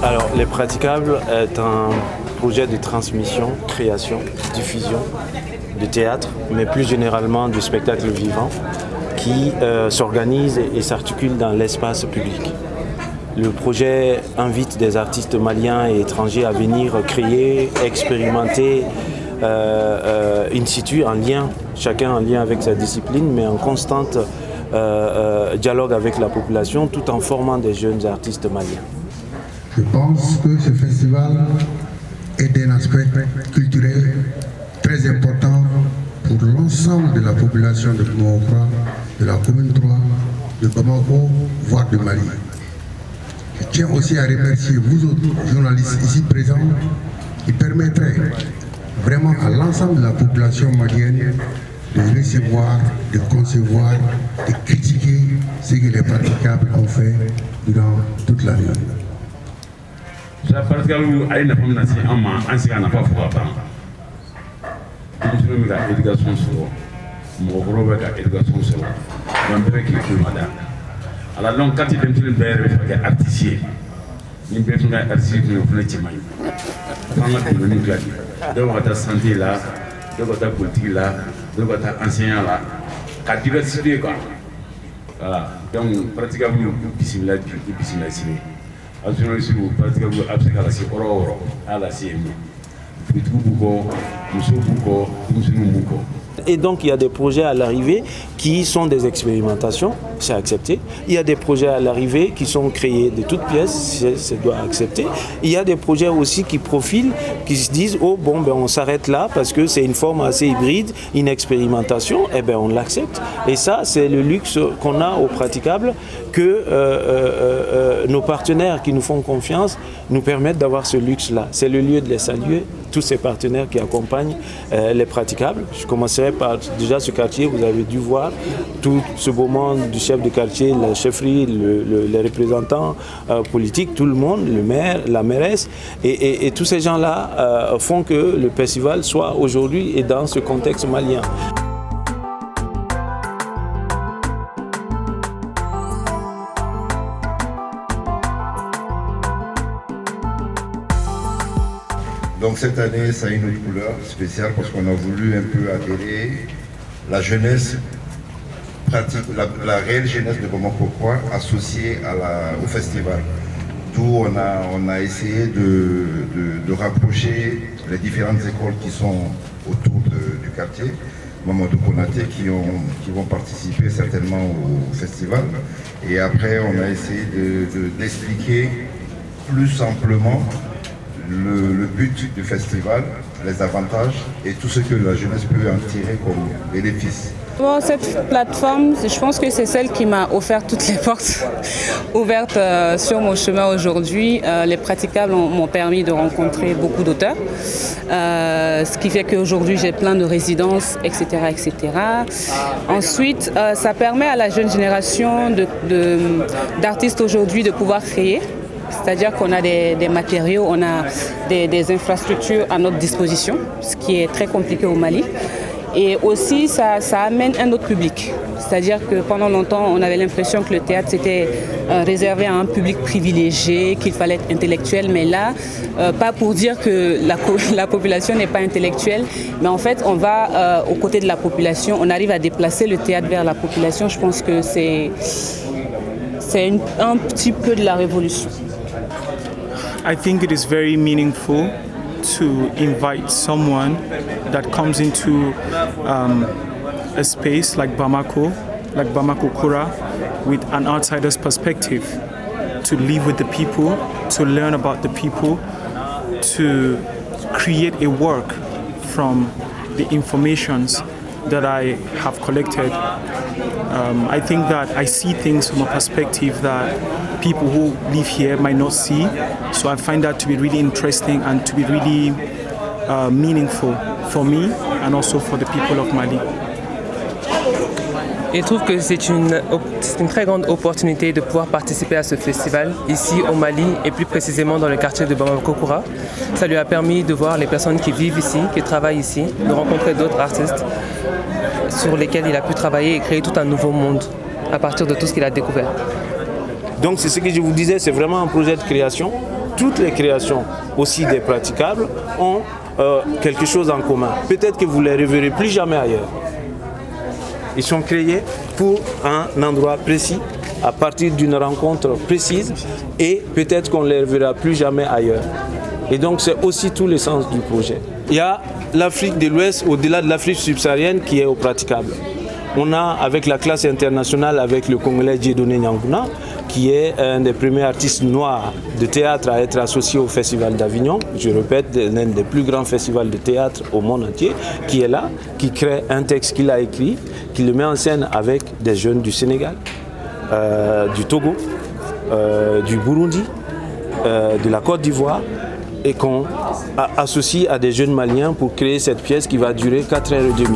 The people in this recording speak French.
Alors, Les Praticables est un projet de transmission, création, diffusion de théâtre, mais plus généralement du spectacle vivant qui s'organise et s'articule dans l'espace public. Le projet invite des artistes maliens et étrangers à venir créer, expérimenter in situ, en lien, chacun en lien avec sa discipline, mais en constante dialogue avec la population, tout en formant des jeunes artistes maliens. Je pense que ce festival est d'un aspect culturel très important pour l'ensemble de la population de Bamako, de la commune 3, de Bamako, voire de Mali. Je tiens aussi à remercier vous autres journalistes ici présents qui permettraient vraiment à l'ensemble de la population malienne de recevoir, de concevoir, de critiquer ce que les praticables ont fait durant toute l'année. La praticable a une femme nasi ama ansi na fa fuga ban. Musulmi ka éducation sɔrɔ, mɔgɔkɔrɔba bɛ ka éducation sɔrɔ, donc bɛɛ bɛ k'i kun ma da. Alors donc quand il denmisɛnnin bɛɛ yɛrɛ bɛ fɛ ka kɛ artiste ye, ni bɛɛ tun ka artiste tun ye o fana cɛ man ɲi. F'an ka tɛmɛ ni dilan de, dɔw ka taa santé la, dɔw ka taa politique la, dɔw ka taa enseignant la, ka diversifier quoi. Voilà, donc praticable bisimila bi, bisimila sini. Journaliste praticable absent à la sécurité, à la CMI. Et donc il y a des projets à l'arrivée qui sont des expérimentations, c'est accepté. Il y a des projets à l'arrivée qui sont créés de toutes pièces, c'est doit accepter. Il y a des projets aussi qui profilent, qui se disent oh bon ben on s'arrête là parce que c'est une forme assez hybride, une expérimentation, et ben on l'accepte. Et ça c'est le luxe qu'on a aux praticables, que nos partenaires qui nous font confiance nous permettent d'avoir ce luxe-là. C'est le lieu de les saluer, tous ces partenaires qui accompagnent les praticables. Je commencerai par déjà ce quartier, vous avez dû voir tout ce beau monde du chef de quartier, la chefferie, les représentants politiques, tout le monde, le maire, la mairesse, et tous ces gens-là font que le festival soit aujourd'hui et dans ce contexte malien. Donc cette année, ça a une autre couleur spéciale parce qu'on a voulu un peu adhérer la jeunesse pratique, la réelle jeunesse de Bamako associée au festival. D'où on a essayé de rapprocher les différentes écoles qui sont autour du quartier, Mamadou Konaté, qui vont participer certainement au festival. Et après, on a essayé d'expliquer plus simplement le but du festival, les avantages et tout ce que la jeunesse peut en tirer comme bénéfice. Bon, cette plateforme, je pense que c'est celle qui m'a offert toutes les portes ouvertes sur mon chemin aujourd'hui. Les praticables m'ont permis de rencontrer beaucoup d'auteurs, ce qui fait qu'aujourd'hui j'ai plein de résidences, etc. etc. Ensuite, ça permet à la jeune génération d'artistes aujourd'hui de pouvoir créer. C'est-à-dire qu'on a des matériaux, on a des infrastructures à notre disposition, ce qui est très compliqué au Mali. Et aussi, ça amène un autre public. C'est-à-dire que pendant longtemps, on avait l'impression que le théâtre c'était réservé à un public privilégié, qu'il fallait être intellectuel. Mais là, pas pour dire que la population n'est pas intellectuelle, mais en fait, on va aux côtés de la population, on arrive à déplacer le théâtre vers la population. Je pense que c'est un petit peu de la révolution. I think it is very meaningful to invite someone that comes into a space like Bamako Kura, with an outsider's perspective, to live with the people, to learn about the people, to create a work from the informations that I have collected. I think that I see things from a perspective that people who live here might not see. So I find that to be really interesting and to be really meaningful for me and also for the people of Mali. Je trouve que c'est une très grande opportunité de pouvoir participer à ce festival ici au Mali et plus précisément dans le quartier de Bamako Kura. Ça lui a permis de voir les personnes qui vivent ici, qui travaillent ici, de rencontrer d'autres artistes sur lesquels il a pu travailler et créer tout un nouveau monde à partir de tout ce qu'il a découvert. Donc c'est ce que je vous disais, c'est vraiment un projet de création toutes les créations, aussi des praticables, ont quelque chose en commun. Peut-être que vous ne les reverrez plus jamais ailleurs. Ils sont créés pour un endroit précis, à partir d'une rencontre précise, et peut-être qu'on ne les reverra plus jamais ailleurs. Et donc c'est aussi tout le sens du projet. Il y a l'Afrique de l'Ouest, au-delà de l'Afrique subsaharienne, qui est au praticable. On a, avec la classe internationale, avec le Congolais Dieudonné Nyanguna, qui est un des premiers artistes noirs de théâtre à être associé au Festival d'Avignon, je répète, l'un des plus grands festivals de théâtre au monde entier, qui est là, qui crée un texte qu'il a écrit, qui le met en scène avec des jeunes du Sénégal, du Togo, du Burundi, de la Côte d'Ivoire, et qu'on associe à des jeunes Maliens pour créer cette pièce qui va durer 4h30.